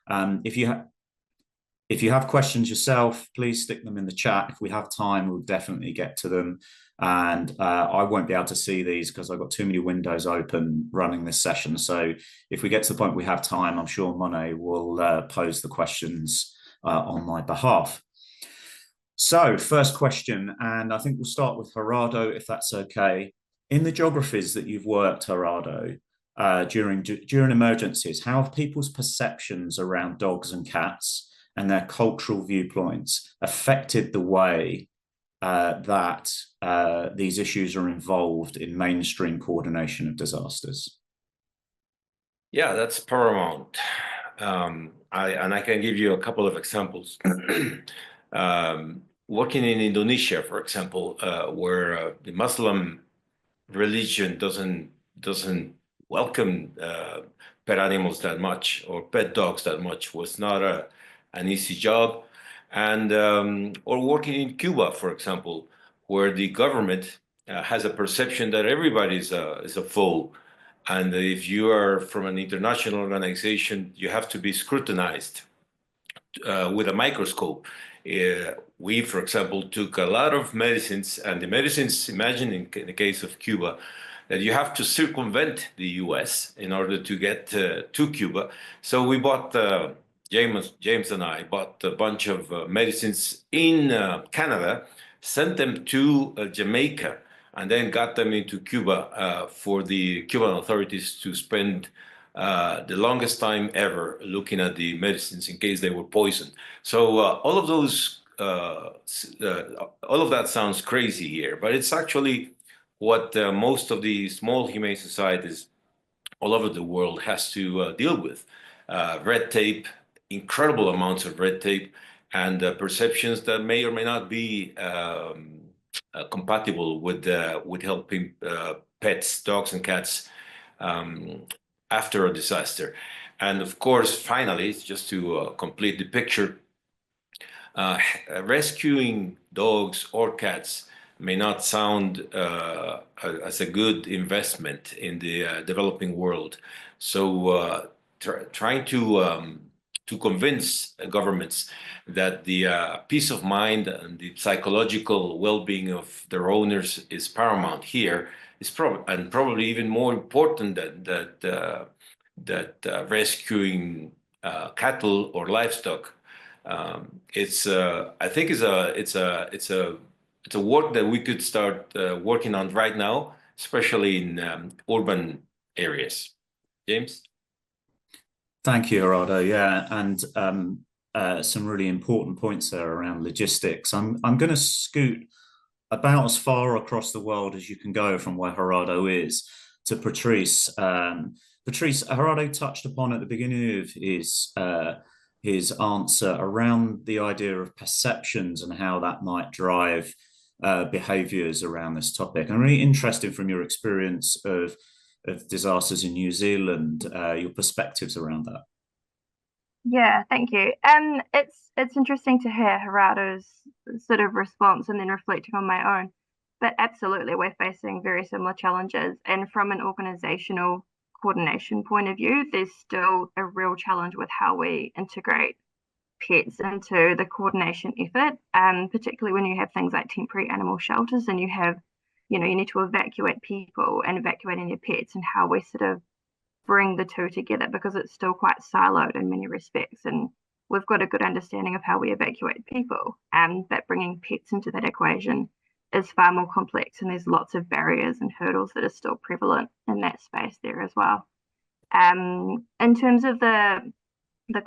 If you have questions yourself, please stick them in the chat. If we have time, we'll definitely get to them. And I won't be able to see these because I've got too many windows open running this session. So if we get to the point we have time, I'm sure Monet will pose the questions on my behalf. So first question, and I think we'll start with Gerardo, if that's okay. In the geographies that you've worked, Gerardo, during emergencies, how have people's perceptions around dogs and cats and their cultural viewpoints affected the way that these issues are involved in mainstream coordination of disasters? Yeah, that's paramount. I can give you a couple of examples. Working in Indonesia, for example, where the Muslim religion doesn't welcome pet animals that much, or pet dogs that much, was not an easy job. And or working in Cuba, for example, where the government has a perception that everybody is a foe, and if you are from an international organization, you have to be scrutinized with a microscope. We, for example, took a lot of medicines, and the medicines, imagine in the case of Cuba, that you have to circumvent the US in order to get to Cuba. So we bought, James and I bought a bunch of medicines in Canada, sent them to Jamaica, and then got them into Cuba for the Cuban authorities to spend the longest time ever looking at the medicines in case they were poisoned. So all of those, all of that sounds crazy here, but it's actually what most of the small humane societies all over the world has to deal with. Red tape, incredible amounts of red tape, and perceptions that may or may not be compatible with helping pets, dogs and cats after a disaster. And of course, finally, just to complete the picture, rescuing dogs or cats may not sound as a good investment in the developing world. So trying to convince governments that the peace of mind and the psychological well-being of their owners is paramount here is probably even more important that rescuing cattle or livestock. I think it's a work that we could start working on right now, especially in urban areas. James? Thank you, Gerardo. Yeah, and some really important points there around logistics. I'm going to scoot about as far across the world as you can go from where Gerardo is to Patrice. Patrice, Gerardo touched upon at the beginning of his answer around the idea of perceptions and how that might drive behaviours around this topic. I'm really interested from your experience of disasters in New Zealand, your perspectives around that. Yeah, thank you. It's interesting to hear Gerardo's sort of response and then reflecting on my own. But absolutely, we're facing very similar challenges. And from an organizational coordination point of view, there's still a real challenge with how we integrate pets into the coordination effort, particularly when you have things like temporary animal shelters and you have, you need to evacuate people and evacuating their pets, and how we sort of bring the two together, because it's still quite siloed in many respects. And we've got a good understanding of how we evacuate people, but bringing pets into that equation is far more complex, and there's lots of barriers and hurdles that are still prevalent in that space there as well. In terms of the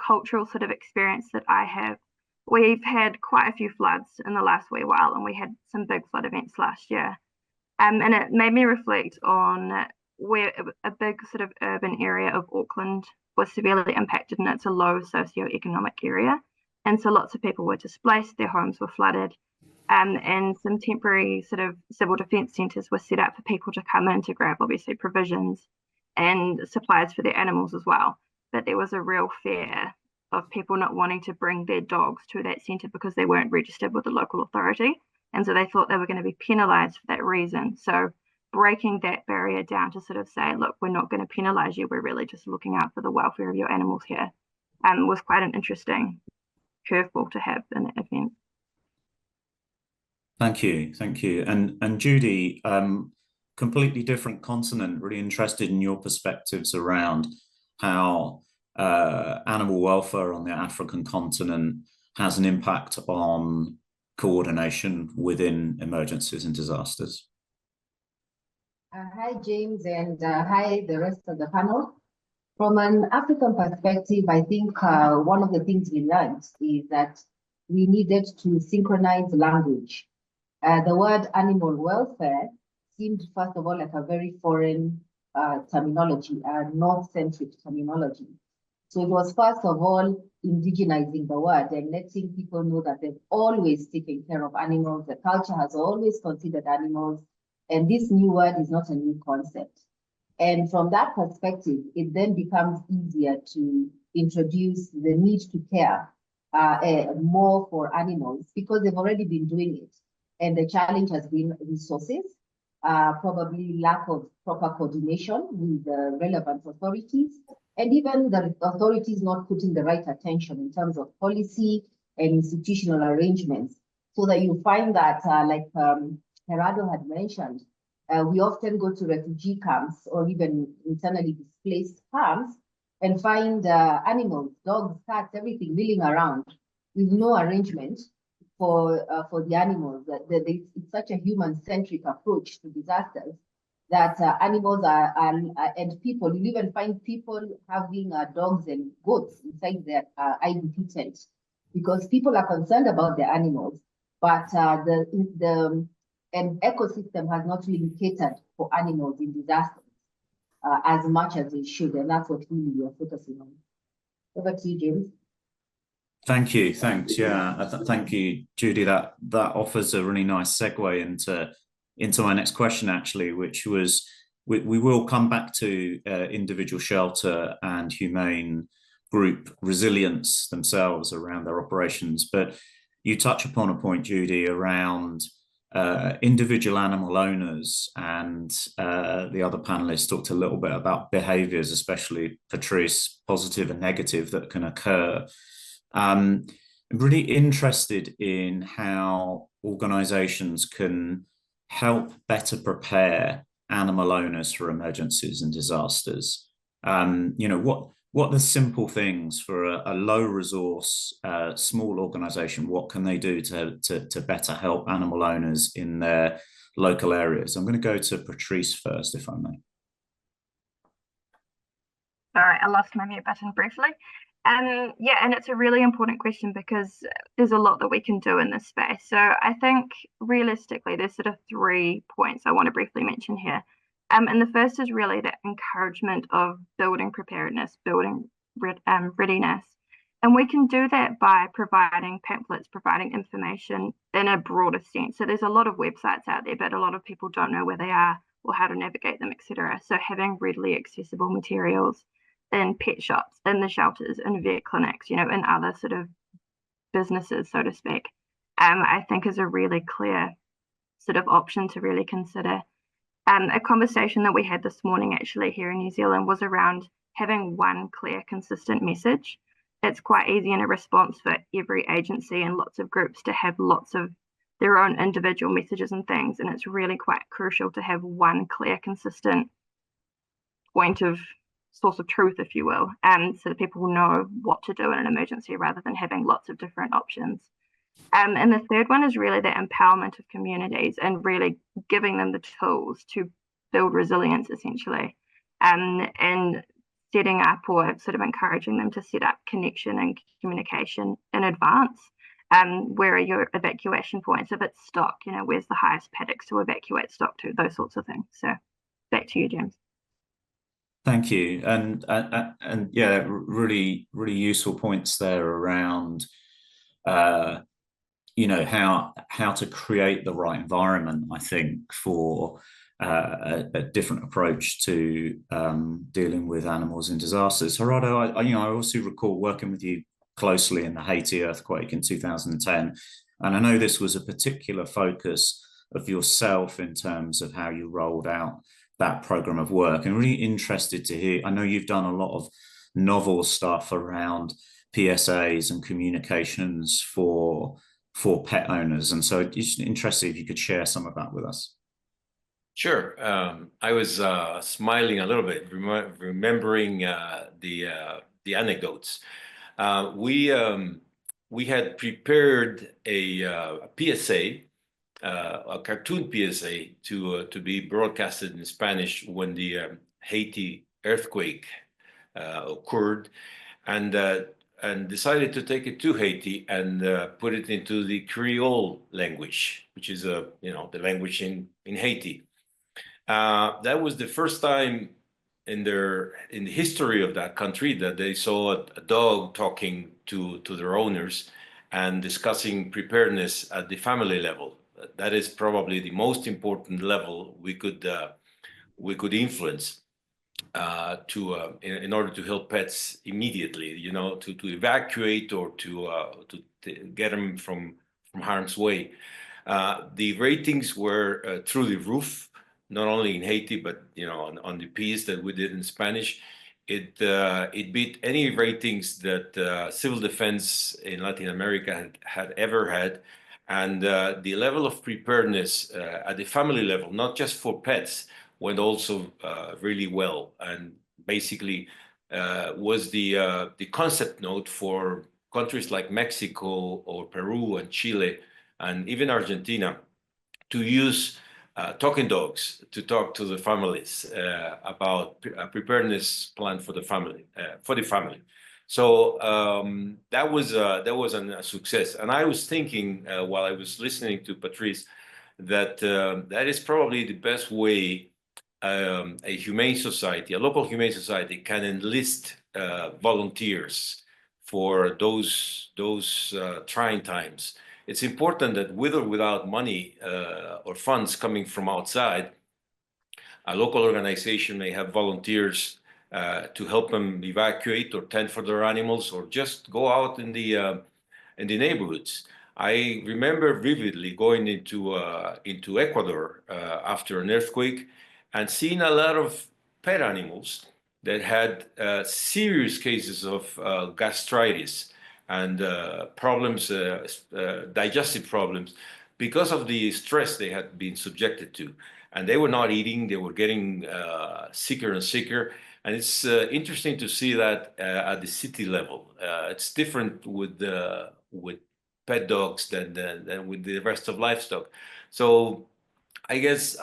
cultural sort of experience that I have, we've had quite a few floods in the last wee while, and we had some big flood events last year. And it made me reflect on where a big sort of urban area of Auckland was severely impacted, and it's a low socioeconomic area. And so lots of people were displaced, their homes were flooded, and some temporary sort of civil defence centres were set up for people to come in to grab obviously provisions and supplies for their animals as well. But there was a real fear of people not wanting to bring their dogs to that centre because they weren't registered with the local authority. And so they thought they were going to be penalised for that reason. So breaking that barrier down to sort of say, look, we're not going to penalise you, we're really just looking out for the welfare of your animals here, was quite an interesting curveball to have in that event. Thank you, thank you. And Judy, completely different continent, really interested in your perspectives around how animal welfare on the African continent has an impact on coordination within emergencies and disasters. Hi, James, and hi, the rest of the panel. From an African perspective, I think one of the things we learned is that we needed to synchronize language. The word animal welfare seemed, first of all, like a very foreign terminology, a North-centric terminology. So it was, first of all, indigenizing the word and letting people know that they've always taken care of animals. The culture has always considered animals, and this new word is not a new concept. And from that perspective, it then becomes easier to introduce the need to care more for animals because they've already been doing it. And the challenge has been resources, probably lack of proper coordination with the relevant authorities, and even the authorities not putting the right attention in terms of policy and institutional arrangements. So that you find that, like Gerardo had mentioned, we often go to refugee camps or even internally displaced camps and find animals, dogs, cats, everything milling around with no arrangement for the animals. It's such a human-centric approach to disasters that animals are and people, you even find people having dogs and goats inside their IDP tent because people are concerned about their animals, but the ecosystem has not really catered for animals in disasters as much as it should, and that's what really we are focusing on. Over to you, James. Thank you. Thanks. Yeah. Thank you, Judy. That offers a really nice segue into my next question, actually, which was we will come back to individual shelter and humane group resilience themselves around their operations. But you touch upon a point, Judy, around individual animal owners, and the other panelists talked a little bit about behaviors, especially Patrice, positive and negative, that can occur. I'm really interested in how organizations can help better prepare animal owners for emergencies and disasters. What are the simple things for a low resource, small organization? What can they do to better help animal owners in their local areas? I'm going to go to Patrice first, if I may. Sorry, I lost my mute button briefly. Yeah, and it's a really important question because there's a lot that we can do in this space. So I think realistically, there's sort of 3 points I want to briefly mention here. And the first is really the encouragement of building preparedness, building readiness. And we can do that by providing pamphlets, providing information in a broader sense. So there's a lot of websites out there, but a lot of people don't know where they are or how to navigate them, etc. So having readily accessible materials in pet shops, in the shelters, in vet clinics, in other sort of businesses, so to speak, I think is a really clear sort of option to really consider. A conversation that we had this morning actually here in New Zealand was around having one clear, consistent message. It's quite easy in a response for every agency and lots of groups to have lots of their own individual messages and things, and it's really quite crucial to have one clear, consistent point of source of truth, if you will, so that people will know what to do in an emergency rather than having lots of different options. And the third one is really the empowerment of communities and really giving them the tools to build resilience, essentially, and setting up or sort of encouraging them to set up connection and communication in advance. Where are your evacuation points? If it's stock, where's the highest paddocks to evacuate stock to? Those sorts of things. So back to you, James. Thank you, and yeah, really useful points there around how to create the right environment, I think, for a different approach to dealing with animals in disasters. Gerardo, I also recall working with you closely in the Haiti earthquake in 2010, and I know this was a particular focus of yourself in terms of how you rolled out that program of work, and really interested to hear. I know you've done a lot of novel stuff around PSAs and communications for pet owners. And so it's interesting if you could share some of that with us. Sure. I was smiling a little bit, remembering the anecdotes. We had prepared a PSA, a cartoon PSA to be broadcasted in Spanish when the Haiti earthquake occurred, and decided to take it to Haiti and put it into the Creole language, which is the language in Haiti. That was the first time in the history of that country that they saw a dog talking to their owners and discussing preparedness at the family level. That is probably the most important level we could influence in order to help pets immediately, to evacuate or to get them from harm's way. The ratings were through the roof, not only in Haiti, but on the piece that we did in Spanish. It beat any ratings that civil defense in Latin America had ever had. And the level of preparedness at the family level, not just for pets, went also really well, and basically was the concept note for countries like Mexico or Peru and Chile and even Argentina to use talking dogs to talk to the families about a preparedness plan for the family. So that was a success. And I was thinking while I was listening to Patrice that that is probably the best way a humane society, a local humane society, can enlist volunteers for those trying times. It's important that with or without money or funds coming from outside, a local organization may have volunteers to help them evacuate or tend for their animals, or just go out in the neighborhoods. I remember vividly going into Ecuador after an earthquake and seeing a lot of pet animals that had serious cases of gastritis and problems, digestive problems, because of the stress they had been subjected to. And they were not eating, they were getting sicker and sicker. And it's interesting to see that at the city level. It's different with pet dogs than with the rest of livestock. So I guess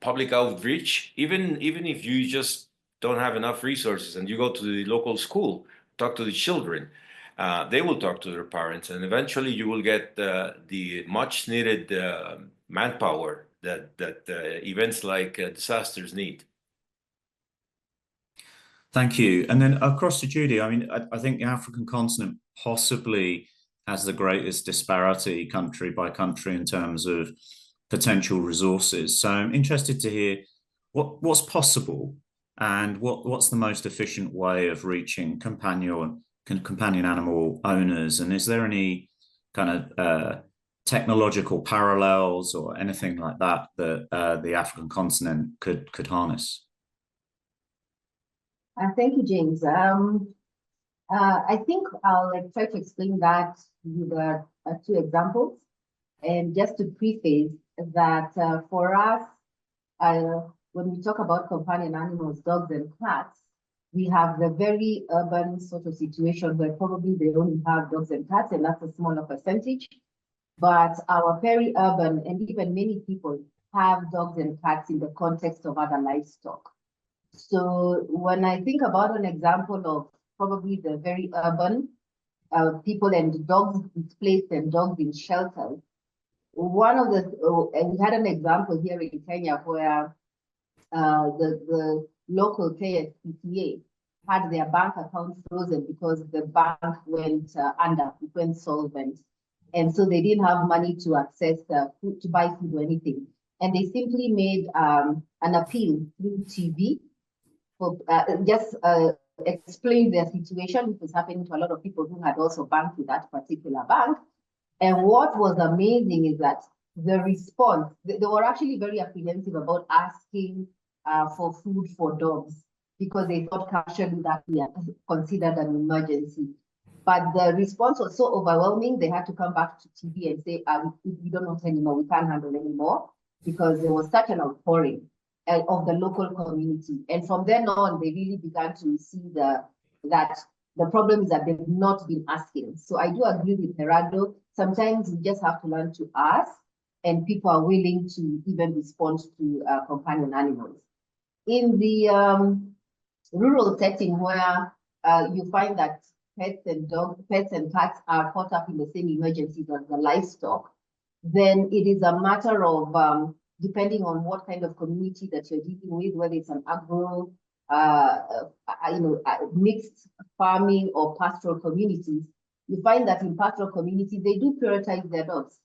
public outreach, even if you just don't have enough resources and you go to the local school, talk to the children, they will talk to their parents, and eventually you will get the much needed manpower that events like disasters need. Thank you. And then across to Judy, I mean, I think the African continent possibly has the greatest disparity country by country in terms of potential resources. So I'm interested to hear what's possible and what's the most efficient way of reaching companion animal owners. And is there any kind of technological parallels or anything like that the African continent could harness? Thank you, James. I think I'll try to explain that with two examples. And just to preface that for us, when we talk about companion animals, dogs and cats, we have the very urban sort of situation where probably they only have dogs and cats, and that's a smaller percentage. But our peri-urban and even many people have dogs and cats in the context of other livestock. So when I think about an example of probably the very urban people and dogs displaced and dogs in shelters, one of the, and we had an example here in Kenya where the local KSPCA had their bank account frozen because the bank went went solvent. And so they didn't have money to access food, to buy food or anything. And they simply made an appeal through TV for just explain their situation, which was happening to a lot of people who had also banked with that particular bank. And what was amazing is that the response, they were actually very apprehensive about asking for food for dogs, because they thought capturing that we are considered an emergency. But the response was so overwhelming, they had to come back to TV and say, we don't want anymore, we can't handle anymore, because there was such an outpouring of the local community. And from then on, they really began to see that the problem is that they've not been asking. So I do agree with Gerardo. Sometimes we just have to learn to ask, and people are willing to even respond to companion animals. In the rural setting where you find that pets and cats are caught up in the same emergencies as the livestock, then it is a matter of depending on what kind of community that you're dealing with, whether it's an agro, mixed farming or pastoral communities. You find that in pastoral communities, they do prioritize their dogs.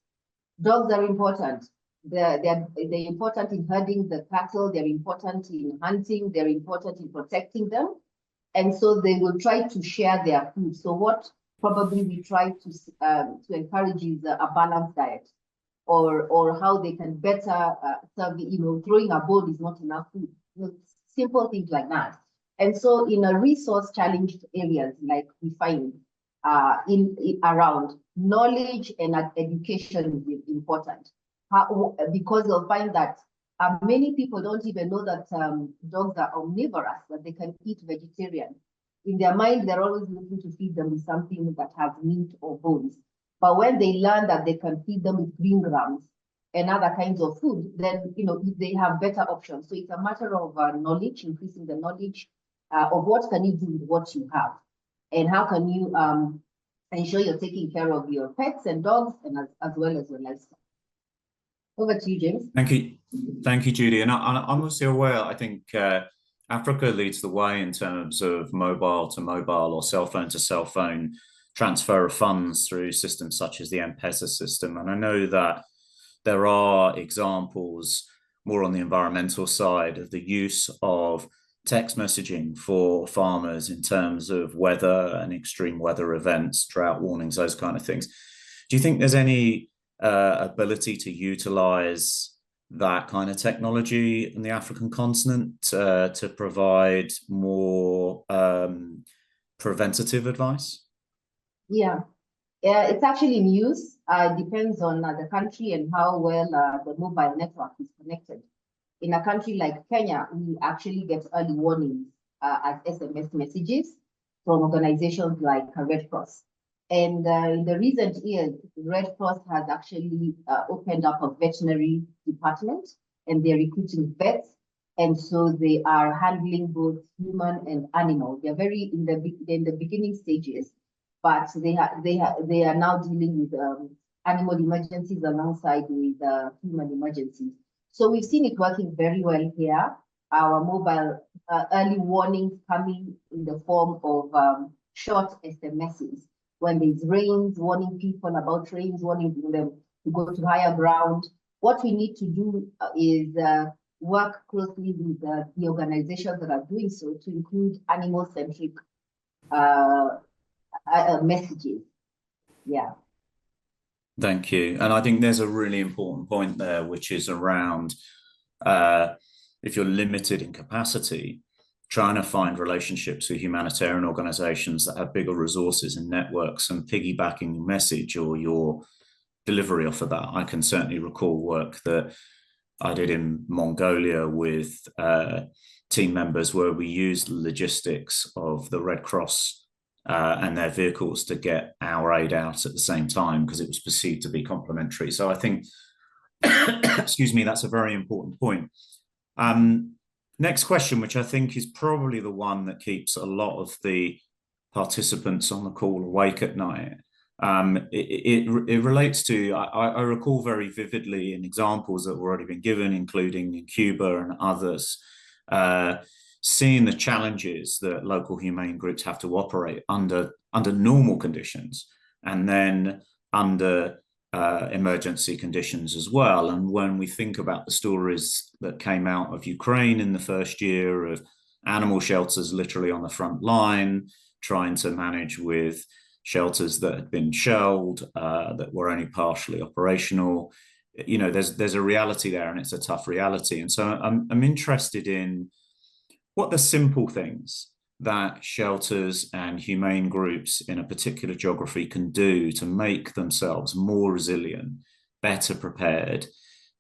Dogs are important. They're important in herding the cattle. They're important in hunting. They're important in protecting them. And so they will try to share their food. So what probably we try to encourage is a balanced diet, or how they can better serve. Throwing a bowl is not enough food. Simple things like that. And so in a resource-challenged areas like we find around, knowledge and education is important. Because you'll find that many people don't even know that dogs are omnivorous, that they can eat vegetarian. In their mind, they're always looking to feed them with something that has meat or bones. But when they learn that they can feed them with green grams and other kinds of food, then they have better options. So it's a matter of knowledge, increasing the knowledge of what can you do with what you have, and how can you ensure you're taking care of your pets and dogs, and as well as your livestock. Over to you, James. Thank you, Judy. And I'm also aware, I think Africa leads the way in terms of mobile to mobile or cell phone to cell phone transfer of funds through systems such as the M-Pesa system. And I know that there are examples more on the environmental side of the use of text messaging for farmers in terms of weather and extreme weather events, drought warnings, those kind of things. Do you think there's any ability to utilize that kind of technology in the African continent to provide more preventative advice? Yeah, it's actually in use. It depends on the country and how well the mobile network is connected. In a country like Kenya, we actually get early warnings as SMS messages from organizations like Red Cross. And in the recent years, Red Cross has actually opened up a veterinary department, and they're recruiting vets. And so they are handling both human and animal. They're very in the beginning stages, but they are now dealing with animal emergencies alongside with human emergencies. So we've seen it working very well here. Our mobile early warnings coming in the form of short SMSs. When there's rains, warning people about rains, warning them to go to higher ground. What we need to do is work closely with the organizations that are doing so to include animal-centric messages. Yeah. Thank you. And I think there's a really important point there, which is around if you're limited in capacity, trying to find relationships with humanitarian organizations that have bigger resources and networks, and piggybacking your message or your delivery off of that. I can certainly recall work that I did in Mongolia with team members where we used the logistics of the Red Cross and their vehicles to get our aid out at the same time, because it was perceived to be complementary. So I think, excuse me, that's a very important point. Next question, which I think is probably the one that keeps a lot of the participants on the call awake at night. It relates to, I recall very vividly in examples that have already been given, including in Cuba and others, seeing the challenges that local humane groups have to operate under normal conditions, and then under emergency conditions as well. And when we think about the stories that came out of Ukraine in the first year of animal shelters literally on the front line, trying to manage with shelters that had been shelled, that were only partially operational, there's a reality there, and it's a tough reality. And so I'm interested in what the simple things that shelters and humane groups in a particular geography can do to make themselves more resilient, better prepared,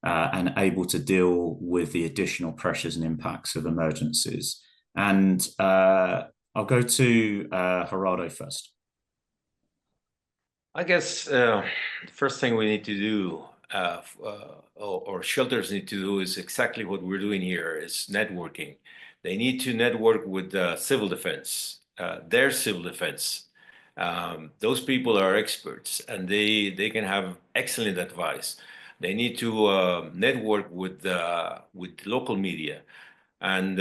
and able to deal with the additional pressures and impacts of emergencies. And I'll go to Gerardo first. I guess the first thing we need to do, or shelters need to do, is exactly what we're doing here, is networking. They need to network with civil defense, their civil defense. Those people are experts, and they can have excellent advice. They need to network with local media. And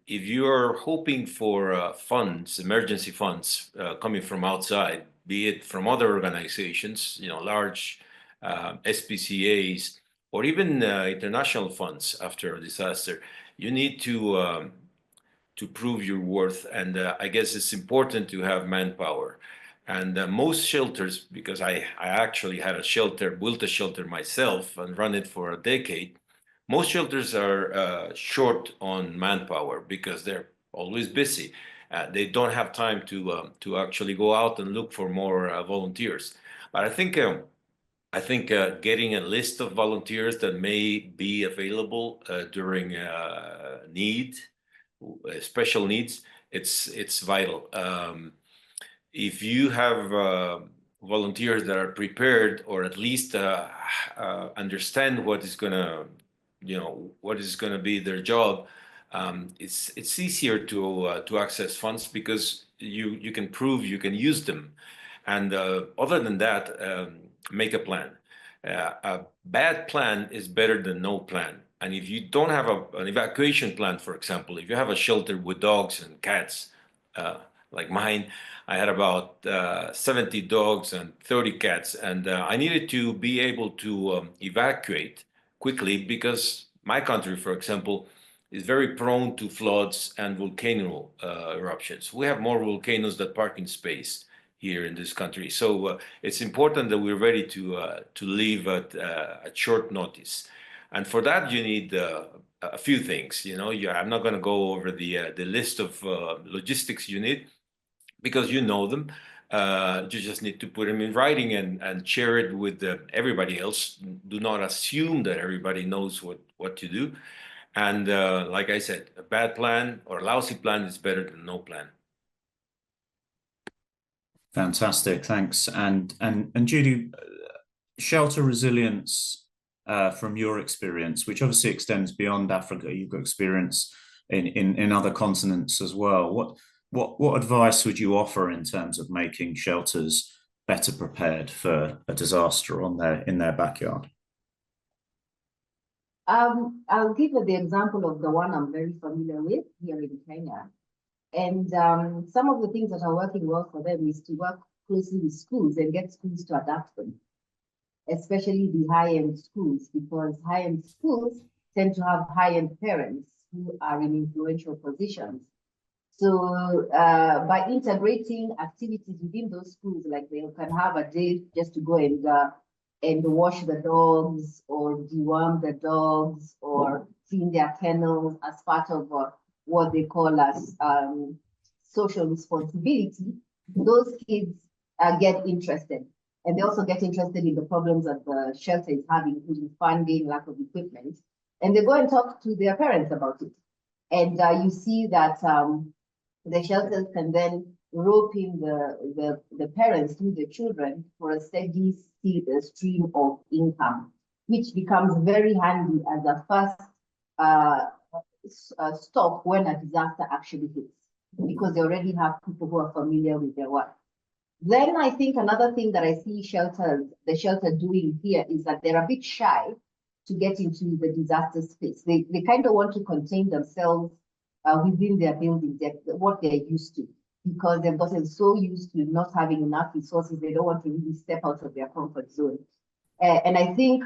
if you're hoping for funds, emergency funds coming from outside, be it from other organizations, large SPCAs, or even international funds after a disaster, you need to prove your worth. And I guess it's important to have manpower. And most shelters, because I actually had a shelter, built a shelter myself and run it for a decade, most shelters are short on manpower because they're always busy. They don't have time to actually go out and look for more volunteers. But I think getting a list of volunteers that may be available during special needs, it's vital. If you have volunteers that are prepared, or at least understand what is gonna be their job, it's easier to access funds because you can prove you can use them. And other than that, make a plan. A bad plan is better than no plan. And if you don't have an evacuation plan, for example, if you have a shelter with dogs and cats, like mine, I had about 70 dogs and 30 cats, and I needed to be able to evacuate quickly because my country, for example, is very prone to floods and volcano eruptions. We have more volcanoes than parking space here in this country. So it's important that we're ready to leave at short notice. And for that, you need a few things. I'm not going to go over the list of logistics you need because you know them. You just need to put them in writing and share it with everybody else. Do not assume that everybody knows what to do. And like I said, a bad plan or a lousy plan is better than no plan. Fantastic, thanks. And Judy, shelter resilience from your experience, which obviously extends beyond Africa. You've got experience in other continents as well. What advice would you offer in terms of making shelters better prepared for a disaster in their backyard? I'll give you the example of the one I'm very familiar with here in Kenya. And some of the things that are working well for them is to work closely with schools and get schools to adapt them, especially the high-end schools, because high-end schools tend to have high-end parents who are in influential positions. So by integrating activities within those schools, like they can have a day just to go and wash the dogs or deworm the dogs or clean their kennels as part of what they call as social responsibility, those kids get interested. And they also get interested in the problems that the shelter is having, including funding, lack of equipment. And they go and talk to their parents about it. And you see that the shelters can then rope in the parents through the children for a steady stream of income, which becomes very handy as a first stop when a disaster actually hits, because they already have people who are familiar with their work. Then I think another thing that I see the shelter doing here is that they're a bit shy to get into the disaster space. They kind of want to contain themselves within their building, what they're used to, because they've gotten so used to not having enough resources. They don't want to really step out of their comfort zone. And I think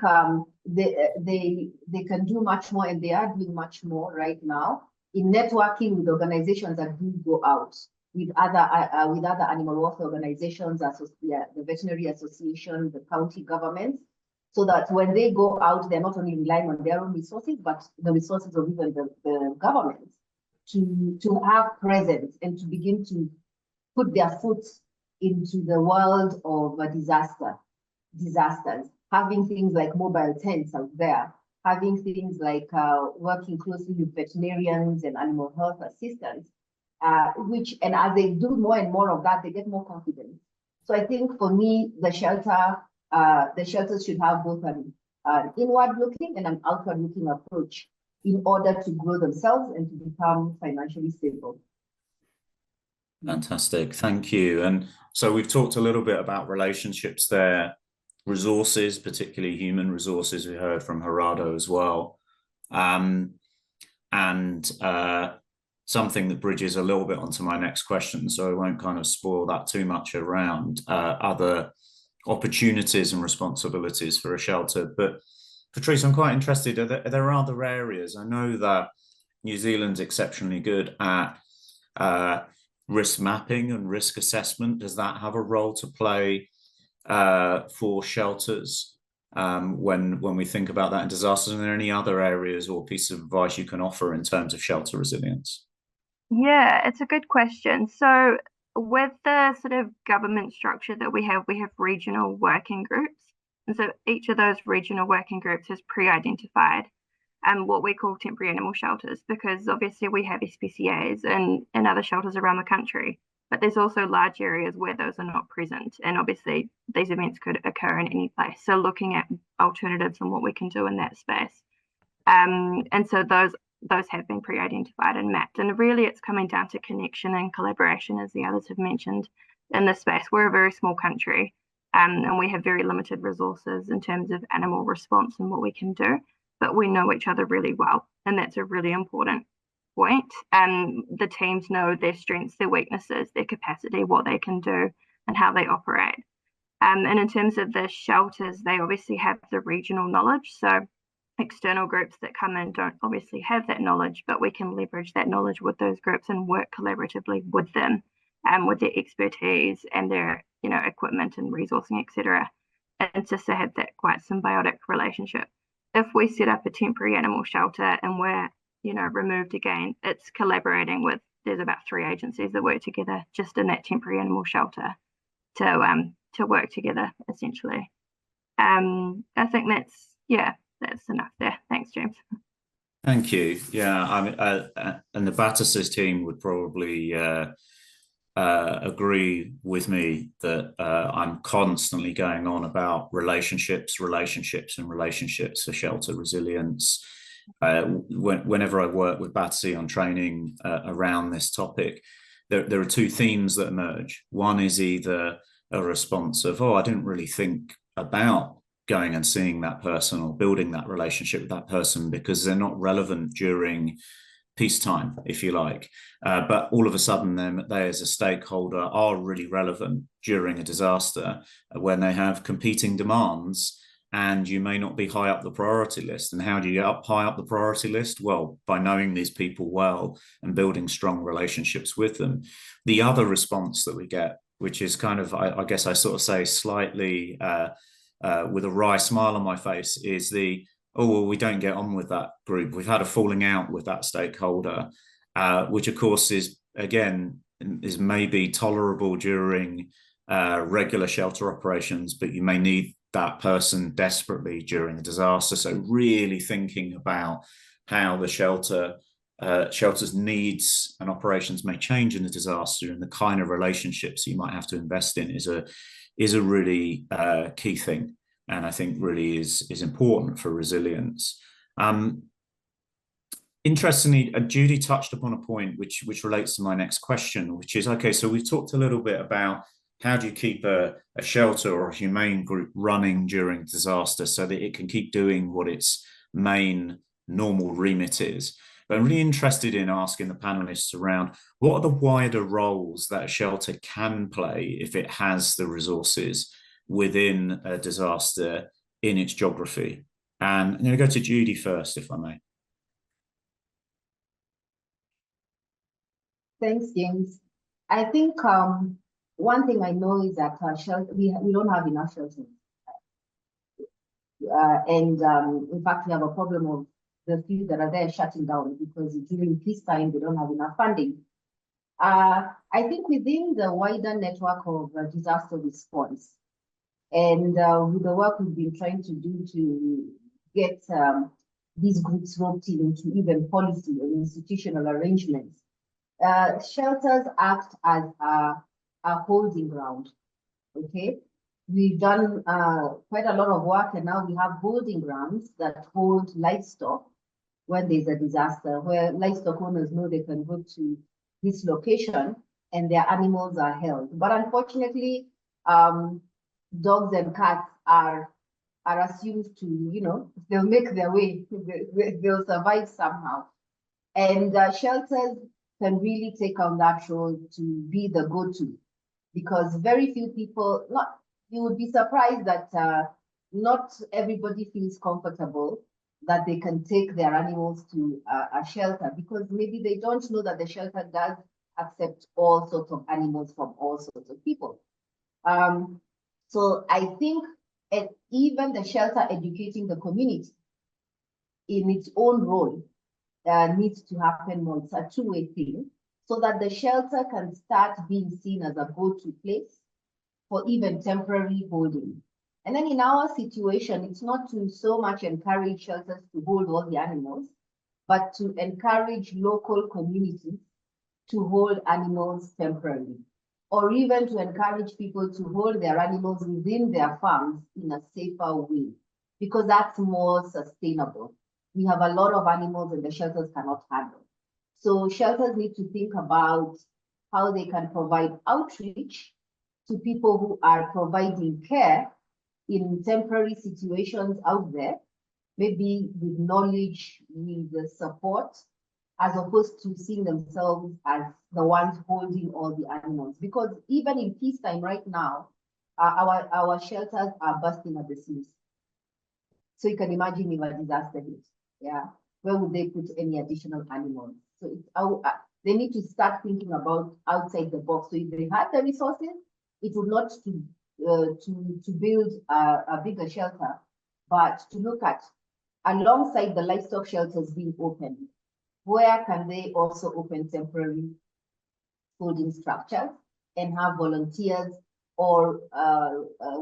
they can do much more, and they are doing much more right now in networking with organizations that do go out, with other animal welfare organizations, the Veterinary Association, the county governments, so that when they go out, they're not only relying on their own resources, but the resources of even the governments. to have presence and to begin to put their foot into the world of disasters, having things like mobile tents out there, having things like working closely with veterinarians and animal health assistants, and as they do more and more of that, they get more confidence. So I think for me, the shelters should have both an inward-looking and an outward-looking approach in order to grow themselves and to become financially stable. Fantastic, thank you. And so we've talked a little bit about relationships there, resources, particularly human resources. We heard from Gerardo as well. Something that bridges a little bit onto my next question, so I won't kind of spoil that too much around other opportunities and responsibilities for a shelter. But Patrice, I'm quite interested, are there other areas? I know that New Zealand's exceptionally good at risk mapping and risk assessment. Does that have a role to play for shelters when we think about that in disasters? Are there any other areas or pieces of advice you can offer in terms of shelter resilience? Yeah, it's a good question. So with the sort of government structure that we have regional working groups. And so each of those regional working groups has pre-identified what we call temporary animal shelters, because obviously we have SPCAs and other shelters around the country, but there's also large areas where those are not present. And obviously these events could occur in any place. So looking at alternatives and what we can do in that space. And so those have been pre-identified and mapped. And really it's coming down to connection and collaboration, as the others have mentioned in this space. We're a very small country and we have very limited resources in terms of animal response and what we can do, but we know each other really well. And that's a really important point. The teams know their strengths, their weaknesses, their capacity, what they can do and how they operate. And in terms of the shelters, they obviously have the regional knowledge. So external groups that come in don't obviously have that knowledge, but we can leverage that knowledge with those groups and work collaboratively with them with their expertise and their equipment and resourcing, etc. And just to have that quite symbiotic relationship. If we set up a temporary animal shelter and we're removed again, it's collaborating with, there's about 3 agencies that work together just in that temporary animal shelter to work together essentially. I think that's enough there. Thanks, James. Thank you. Yeah, I mean, and the Battersea team would probably agree with me that I'm constantly going on about relationships for shelter resilience. Whenever I work with Battersea on training around this topic, there are 2 themes that emerge. One is either a response of, I didn't really think about going and seeing that person or building that relationship with that person because they're not relevant during peacetime, if you like. But all of a sudden, they as a stakeholder are really relevant during a disaster when they have competing demands and you may not be high up the priority list. And how do you get high up the priority list? Well, by knowing these people well and building strong relationships with them. The other response that we get, which is kind of, I guess I sort of say slightly with a wry smile on my face, is we don't get on with that group. We've had a falling out with that stakeholder, which of course is maybe tolerable during regular shelter operations, but you may need that person desperately during a disaster. So really thinking about how the shelter's needs and operations may change in a disaster and the kind of relationships you might have to invest in is a really key thing. And I think really is important for resilience. Interestingly, Judy touched upon a point which relates to my next question, which is, okay, so we've talked a little bit about how do you keep a shelter or a humane group running during disaster so that it can keep doing what its main normal remit is. But I'm really interested in asking the panelists around what are the wider roles that a shelter can play if it has the resources within a disaster in its geography. And I'm going to go to Judy first, if I may. Thanks, James. I think one thing I know is that we don't have enough shelters. In fact, we have a problem of the few that are there shutting down because during peacetime they don't have enough funding. I think within the wider network of disaster response, and with the work we've been trying to do to get these groups roped into even policy and institutional arrangements, shelters act as a holding ground. Okay, we've done quite a lot of work, and now we have holding grounds that hold livestock when there's a disaster, where livestock owners know they can go to this location and their animals are held. But unfortunately, dogs and cats are assumed to, they'll make their way, they'll survive somehow. And shelters can really take on that role to be the go-to, because very few people, you would be surprised that not everybody feels comfortable that they can take their animals to a shelter, because maybe they don't know that the shelter does accept all sorts of animals from all sorts of people. So I think even the shelter educating the community in its own role needs to happen more. It's a two-way thing, so that the shelter can start being seen as a go-to place for even temporary holding. And then in our situation, it's not to so much encourage shelters to hold all the animals, but to encourage local communities to hold animals temporarily, or even to encourage people to hold their animals within their farms in a safer way, because that's more sustainable. We have a lot of animals and the shelters cannot handle. So shelters need to think about how they can provide outreach to people who are providing care in temporary situations out there, maybe with knowledge, with the support, as opposed to seeing themselves as the ones holding all the animals. Because even in peacetime right now, our shelters are bursting at the seams. So you can imagine if a disaster hits, where would they put any additional animals? So it's they need to start thinking about outside the box. So if they had the resources, it would not to build a bigger shelter, but to look at, alongside the livestock shelters being opened, where can they also open temporary holding structures and have volunteers or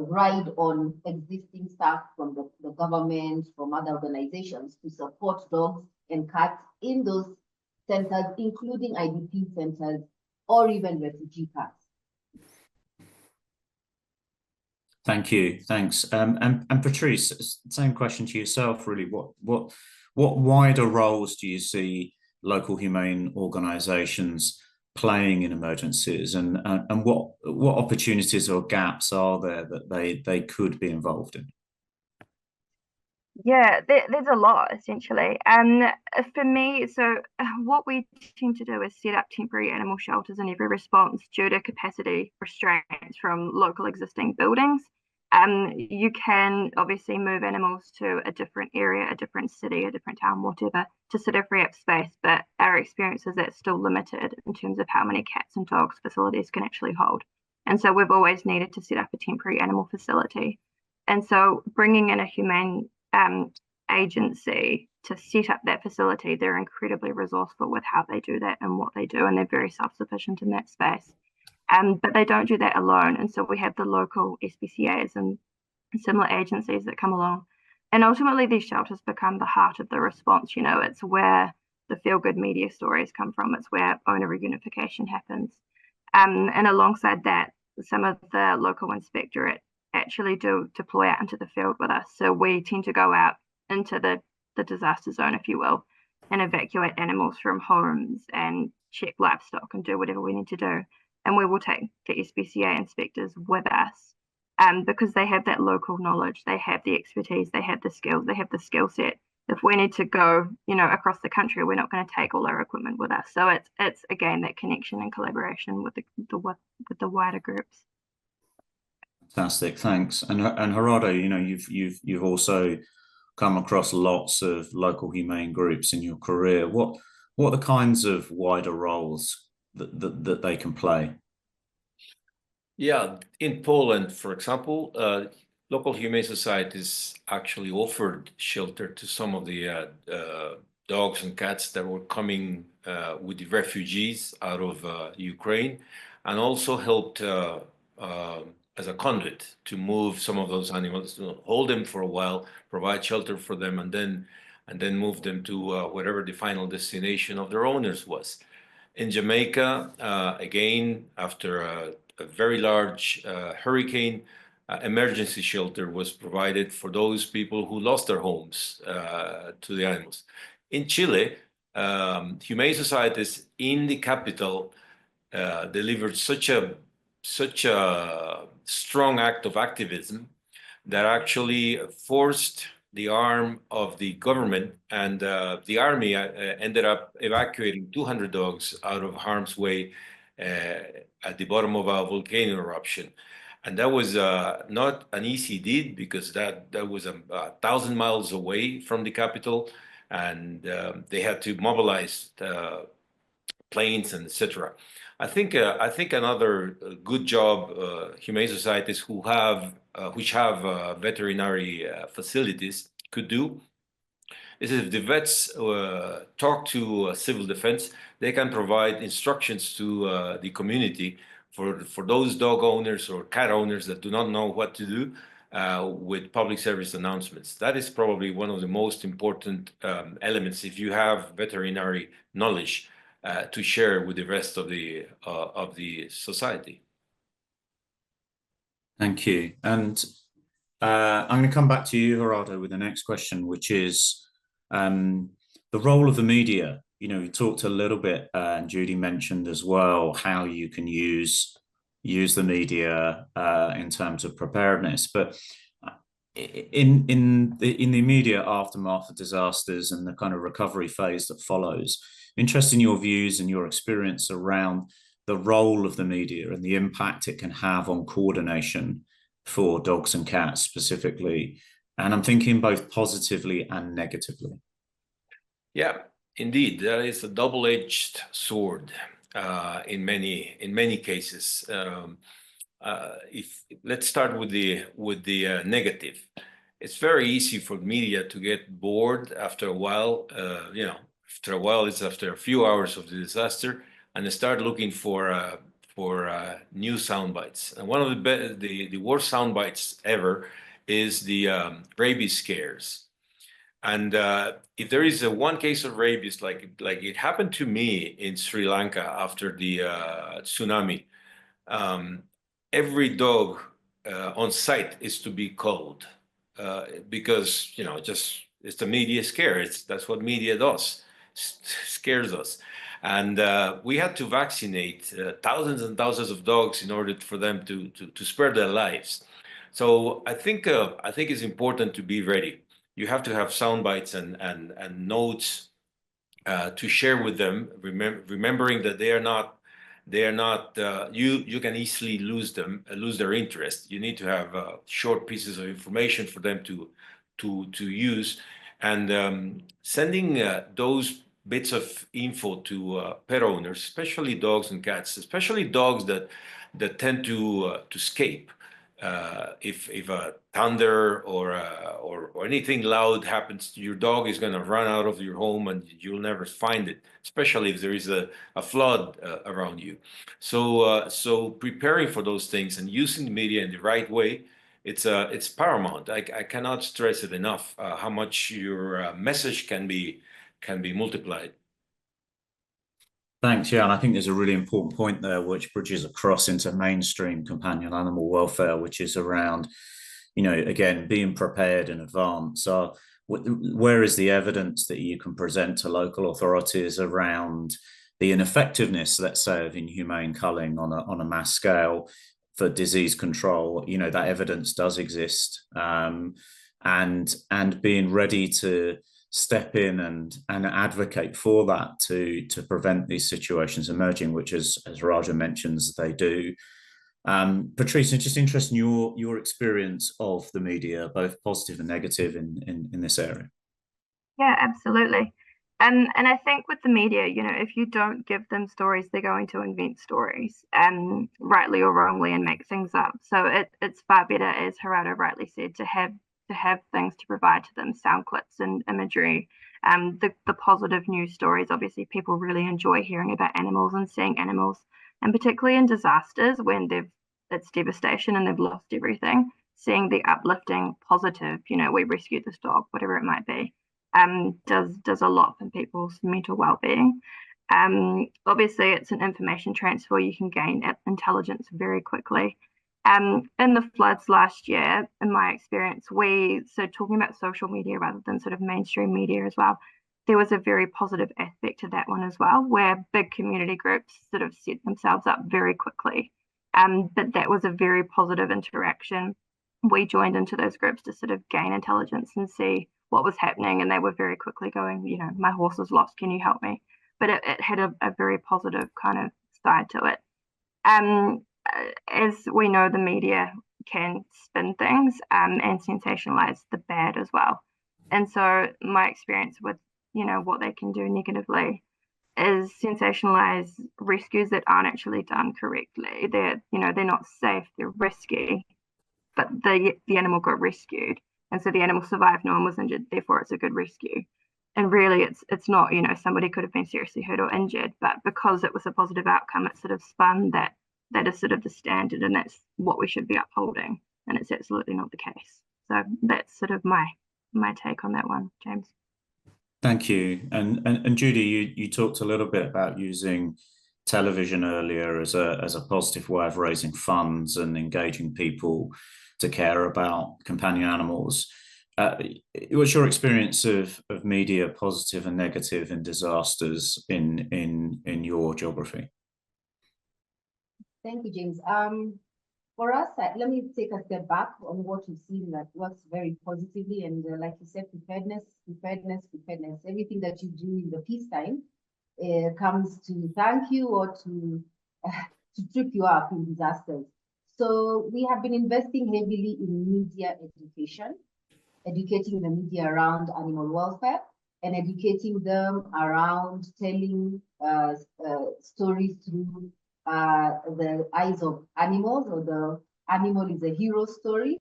ride on existing staff from the government, from other organizations to support dogs and cats in those centers, including IDP centers or even refugee camps. Thank you. Thanks. And Patrice, same question to yourself, really. What wider roles do you see local humane organisations playing in emergencies, and what opportunities or gaps are there that they could be involved in? Yeah, there's a lot essentially. For me, so what we tend to do is set up temporary animal shelters in every response due to capacity restraints from local existing buildings. You can obviously move animals to a different area, a different city, a different town, whatever, to sort of free up space. But our experience is that's still limited in terms of how many cats and dogs facilities can actually hold. And so we've always needed to set up a temporary animal facility. And so bringing in a humane agency to set up that facility, they're incredibly resourceful with how they do that and what they do, and they're very self-sufficient in that space. But they don't do that alone, and so we have the local SPCAs and similar agencies that come along, and ultimately these shelters become the heart of the response. It's where the feel-good media stories come from. It's where owner reunification happens, and alongside that, some of the local inspectorate actually do deploy out into the field with us. So we tend to go out into the disaster zone, if you will, and evacuate animals from homes and check livestock and do whatever we need to do. And we will take the SPCA inspectors with us because they have that local knowledge, they have the expertise, they have the skills, they have the skill set. If we need to go, across the country, we're not going to take all our equipment with us. So it's again that connection and collaboration with the wider groups. Fantastic, thanks. And Gerardo, you've also come across lots of local humane groups in your career. What are the kinds of wider roles that they can play? Yeah, in Poland, for example, local humane societies actually offered shelter to some of the dogs and cats that were coming with the refugees out of Ukraine, and also helped as a conduit to move some of those animals, to hold them for a while, provide shelter for them, and then move them to whatever the final destination of their owners was. In Jamaica, again, after a very large hurricane, emergency shelter was provided for those people who lost their homes to the animals. In Chile, humane societies in the capital delivered such a strong act of activism that actually forced the arm of the government, and the army ended up evacuating 200 dogs out of harm's way at the bottom of a volcano eruption. And that was not an easy deed, because that was 1,000 miles away from the capital, and they had to mobilize planes and etc. I think another good job humane societies which have veterinary facilities could do is, if the vets talk to civil defense, they can provide instructions to the community for those dog owners or cat owners that do not know what to do with public service announcements. That is probably one of the most important elements, if you have veterinary knowledge to share with the rest of the society. Thank you. And I'm going to come back to you, Gerardo, with the next question, which is the role of the media. You know, you talked a little bit, and Judy mentioned as well, how you can use the media in terms of preparedness. But in the immediate aftermath of disasters and the kind of recovery phase that follows, interested in your views and your experience around the role of the media and the impact it can have on coordination for dogs and cats specifically. And I'm thinking both positively and negatively. Yeah, indeed, that is a double-edged sword in many cases. Let's start with the negative. It's very easy for media to get bored after a while. After a while, it's after a few hours of the disaster, and they start looking for new sound bites. And one of the worst sound bites ever is the rabies scares. And if there is one case of rabies, like it happened to me in Sri Lanka after the tsunami, every dog on site is to be culled because just it's the media scare. That's what media does, scares us. And we had to vaccinate thousands and thousands of dogs in order for them to spare their lives. So I think it's important to be ready. You have to have sound bites and notes to share with them, remembering that they are not you can easily lose their interest. You need to have short pieces of information for them to use, and sending those bits of info to pet owners, especially dogs and cats, especially dogs that tend to escape. If a thunder or anything loud happens, your dog is going to run out of your home and you'll never find it, especially if there is a flood around you. So preparing for those things and using the media in the right way, it's paramount. I cannot stress it enough how much your message can be multiplied. Thanks. Yeah, and I think there's a really important point there, which bridges across into mainstream companion animal welfare, which is around, again, being prepared in advance. So where is the evidence that you can present to local authorities around the ineffectiveness, let's say, of inhumane culling on a mass scale for disease control? That evidence does exist, and being ready to step in and advocate for that to prevent these situations emerging, which, as Raja mentions, they do. Patrice, just interested in your experience of the media, both positive and negative, in this area. Yeah, absolutely. And I think with the media, if you don't give them stories, they're going to invent stories, rightly or wrongly, and make things up. So it's far better, as Gerardo rightly said, to have things to provide to them, sound clips and imagery. The positive news stories, obviously, people really enjoy hearing about animals and seeing animals, and particularly in disasters when it's devastation and they've lost everything. Seeing the uplifting, positive, we rescued this dog, whatever it might be, does a lot for people's mental well-being. Obviously, it's an information transfer. You can gain intelligence very quickly. In the floods last year, in my experience, so talking about social media rather than sort of mainstream media as well, there was a very positive aspect to that one as well, where big community groups sort of set themselves up very quickly. But that was a very positive interaction. We joined into those groups to sort of gain intelligence and see what was happening, and they were very quickly going, my horse is lost, can you help me? But it had a very positive kind of side to it. As we know, the media can spin things and sensationalize the bad as well. And so my experience with, what they can do negatively is sensationalize rescues that aren't actually done correctly. They're not safe, they're risky, but the animal got rescued. And so the animal survived, no one was injured, therefore it's a good rescue. And really it's not, somebody could have been seriously hurt or injured, but because it was a positive outcome, it sort of spun that is sort of the standard, and that's what we should be upholding. And it's absolutely not the case. So that's sort of my take on that one, James. Thank you. And Judy, you talked a little bit about using television earlier as a positive way of raising funds and engaging people to care about companion animals. What's your experience of media, positive and negative, in disasters in your geography? Thank you, James. For us, let me take a step back on what we've seen that works very positively. And like you said, preparedness. Everything that you do in the peacetime comes to thank you or to trip you up in disasters. So we have been investing heavily in media education, educating the media around animal welfare, and educating them around telling stories through the eyes of animals, or the animal is a hero story,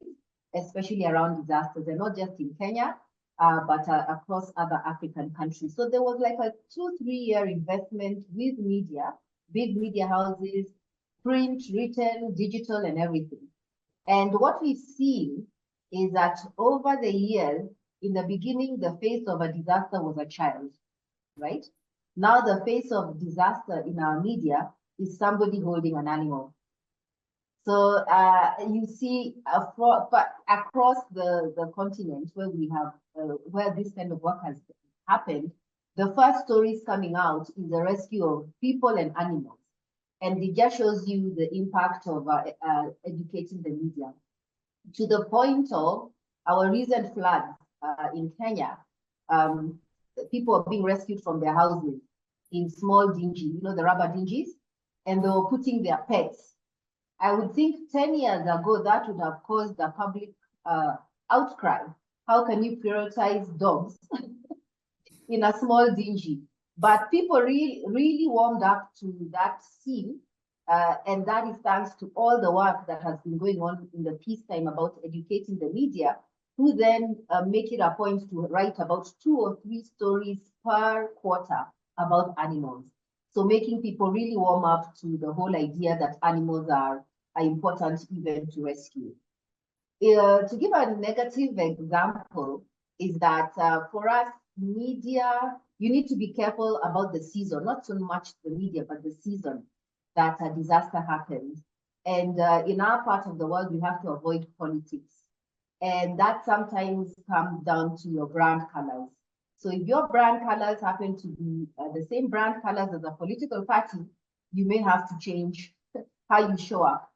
especially around disasters, and not just in Kenya, but across other African countries. So there was like a 2-3 year investment with media, big media houses, print, written, digital, and everything. And what we've seen is that over the years, in the beginning, the face of a disaster was a child, right? Now the face of disaster in our media is somebody holding an animal. So you see across the continent where we have where this kind of work has happened, the first stories coming out is the rescue of people and animals. And it just shows you the impact of educating the media. To the point of our recent floods in Kenya, people are being rescued from their houses in small dinghy, the rubber dinghies, and they were putting their pets. I would think 10 years ago, that would have caused a public outcry. How can you prioritize dogs in a small dinghy? But people really warmed up to that scene. And that is thanks to all the work that has been going on in the peacetime about educating the media, who then make it a point to write about 2 or 3 stories per quarter about animals. So making people really warm up to the whole idea that animals are important even to rescue. To give a negative example is that for us, media, you need to be careful about the season, not so much the media, but the season that a disaster happens. And in our part of the world, we have to avoid politics. And that sometimes comes down to your brand colors. So if your brand colors happen to be the same brand colors as a political party, you may have to change how you show up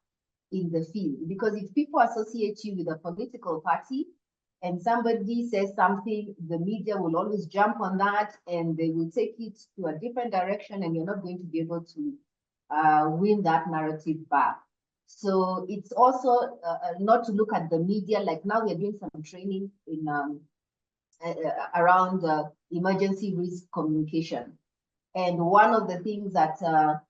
in the field. Because if people associate you with a political party and somebody says something, the media will always jump on that and they will take it to a different direction, and you're not going to be able to win that narrative back. So it's also not to look at the media, like now we're doing some training in around emergency risk communication. And one of the things that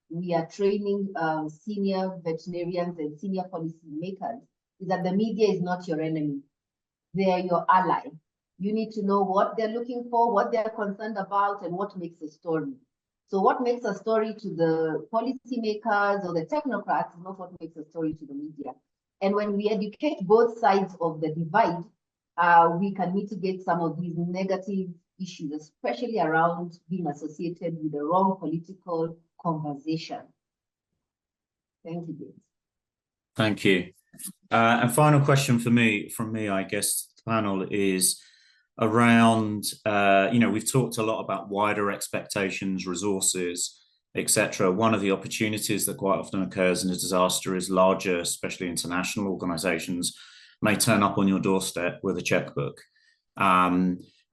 we are training senior veterinarians and senior policy makers is that the media is not your enemy. They are your ally. You need to know what they're looking for, what they're concerned about, and what makes a story. So what makes a story to the policymakers or the technocrats is not what makes a story to the media. And when we educate both sides of the divide, we can mitigate some of these negative issues, especially around being associated with the wrong political conversation. Thank you, James. Thank you. And final question from me, I guess, the panel is around, we've talked a lot about wider expectations, resources, etc. One of the opportunities that quite often occurs in a disaster is larger, especially international organizations, may turn up on your doorstep with a checkbook.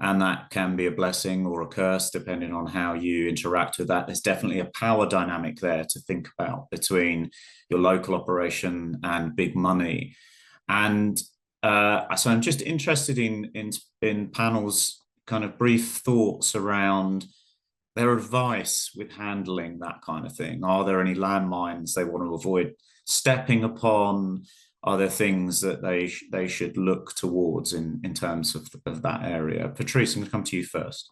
And that can be a blessing or a curse, depending on how you interact with that. There's definitely a power dynamic there to think about between your local operation and big money. And so I'm just interested in panels' kind of brief thoughts around their advice with handling that kind of thing. Are there any landmines they want to avoid stepping upon? Are there things that they should look towards in terms of that area? Patrice, I'm going to come to you first.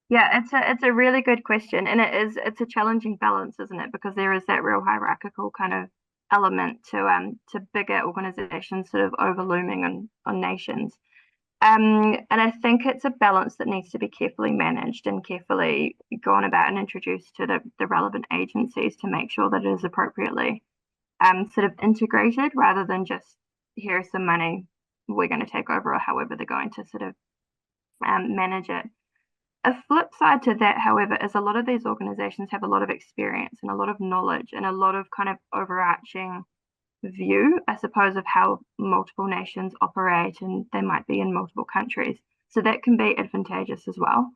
Yeah, it's a really good question, and it's a challenging balance, isn't it? Because there is that real hierarchical kind of element to bigger organizations sort of overlooming on nations. And I think it's a balance that needs to be carefully managed and carefully gone about and introduced to the relevant agencies to make sure that it is appropriately sort of integrated, rather than just, here's some money, we're going to take over, or however they're going to sort of manage it. A flip side to that, however, is a lot of these organizations have a lot of experience and a lot of knowledge and a lot of kind of overarching view, I suppose, of how multiple nations operate, and they might be in multiple countries. So that can be advantageous as well.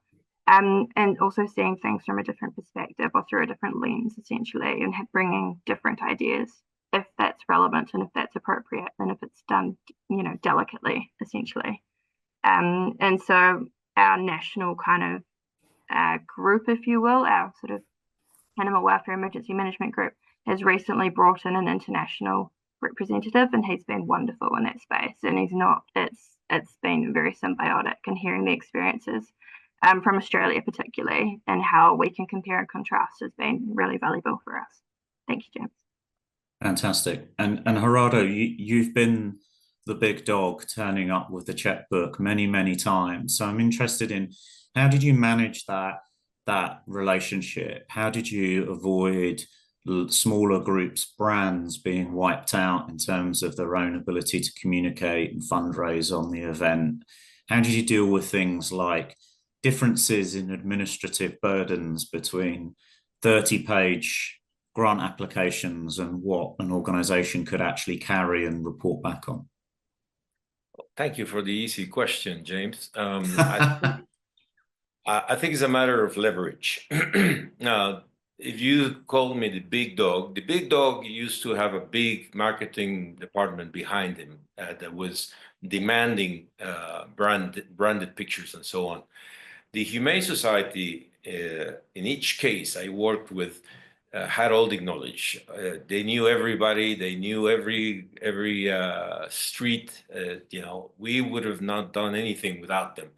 And also seeing things from a different perspective or through a different lens, essentially, and bringing different ideas, if that's relevant and if that's appropriate, and if it's done, delicately, essentially. And so our national kind of group, if you will, our sort of animal welfare emergency management group, has recently brought in an international representative, and he's been wonderful in that space. And it's been very symbiotic, and hearing the experiences from Australia particularly, and how we can compare and contrast, has been really valuable for us. Thank you, James. Fantastic. And Gerardo, you've been the big dog turning up with the checkbook many, many times. So I'm interested in, how did you manage that relationship? How did you avoid smaller groups, brands being wiped out in terms of their own ability to communicate and fundraise on the event? How did you deal with things like differences in administrative burdens between 30-page grant applications and what an organization could actually carry and report back on? Thank you for the easy question, James. I think it's a matter of leverage. If you call me the big dog used to have a big marketing department behind him that was demanding branded pictures and so on. The Humane Society, in each case I worked with, had all the knowledge. They knew everybody. They knew every street. We would have not done anything without them.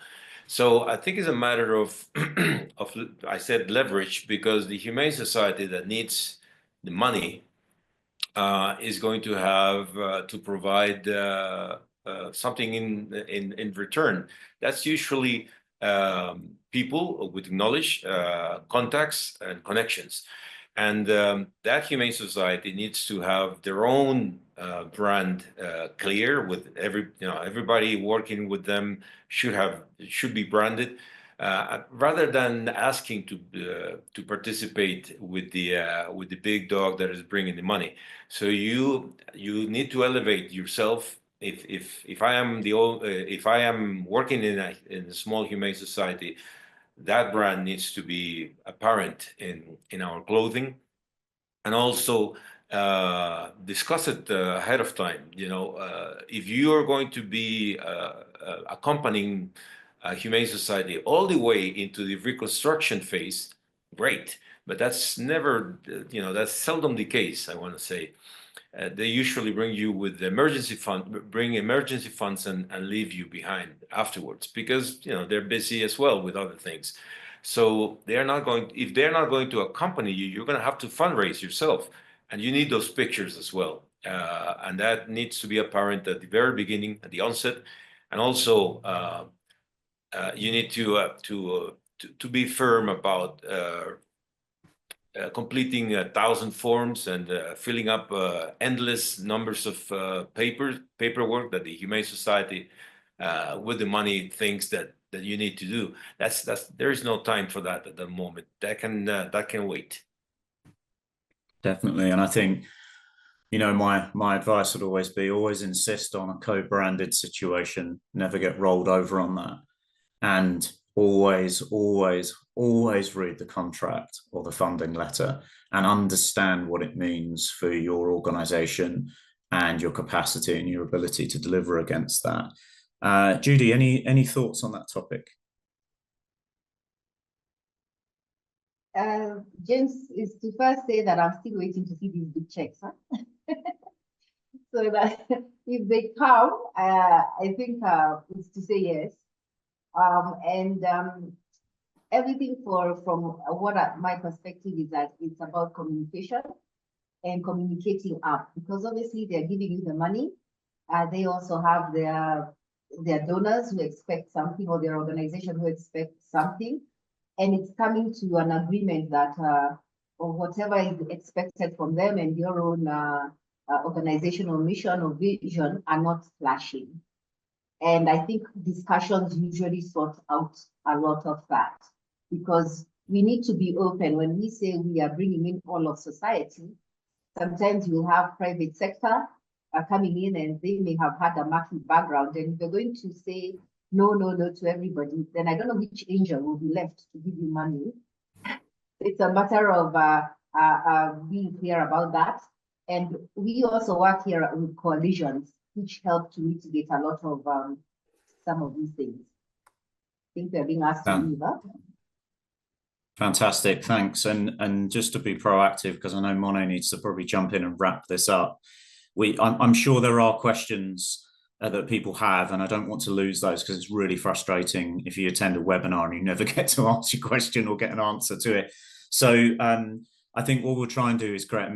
So I think it's a matter of I said leverage, because the Humane Society that needs the money is going to have to provide something in return. That's usually people with knowledge, contacts, and connections. And that Humane Society needs to have their own brand clear, with everybody working with them should be branded, rather than asking to participate with the big dog that is bringing the money. So you need to elevate yourself. If I am working in a small Humane Society, that brand needs to be apparent in our clothing, and also discuss it ahead of time. If you are going to be accompanying a humane society all the way into the reconstruction phase, great. But that's never, that's seldom the case, I want to say. They usually bring you with the bring emergency funds and leave you behind afterwards, because they're busy as well with other things. So if they're not going to accompany you, you're going to have to fundraise yourself, and you need those pictures as well. And that needs to be apparent at the very beginning, at the onset, and also you need to be firm about completing 1,000 forms and filling up endless numbers of paperwork that the Humane Society, with the money, thinks that you need to do. There is no time for that at the moment. That can wait. Definitely, and I think my advice would always be, always insist on a co-branded situation. Never get rolled over on that, and always read the contract or the funding letter and understand what it means for your organization and your capacity and your ability to deliver against that. Judy, any thoughts on that topic? James, is to first say that I'm still waiting to see these big checks. Huh? So that if they come, I think it's to say yes. Everything from what my perspective is that it's about communication and communicating up, because obviously they're giving you the money. They also have their donors who expect something, or their organization who expect something, and it's coming to an agreement that or whatever is expected from them and your own organizational mission or vision are not clashing. And I think discussions usually sort out a lot of that, because we need to be open. When we say we are bringing in all of society, sometimes you'll have private sector coming in, and they may have had a market background, and if you're going to say no to everybody, then I don't know which angel will be left to give you money. It's a matter of being clear about that. And we also work here with coalitions, which help to mitigate a lot of some of these things. I think they're being asked to leave up. Fantastic, thanks. And just to be proactive, because I know Monet needs to probably jump in and wrap this up. I'm sure there are questions that people have, and I don't want to lose those, because it's really frustrating if you attend a webinar and you never get to ask your question or get an answer to it. So I think what we'll try and do is create a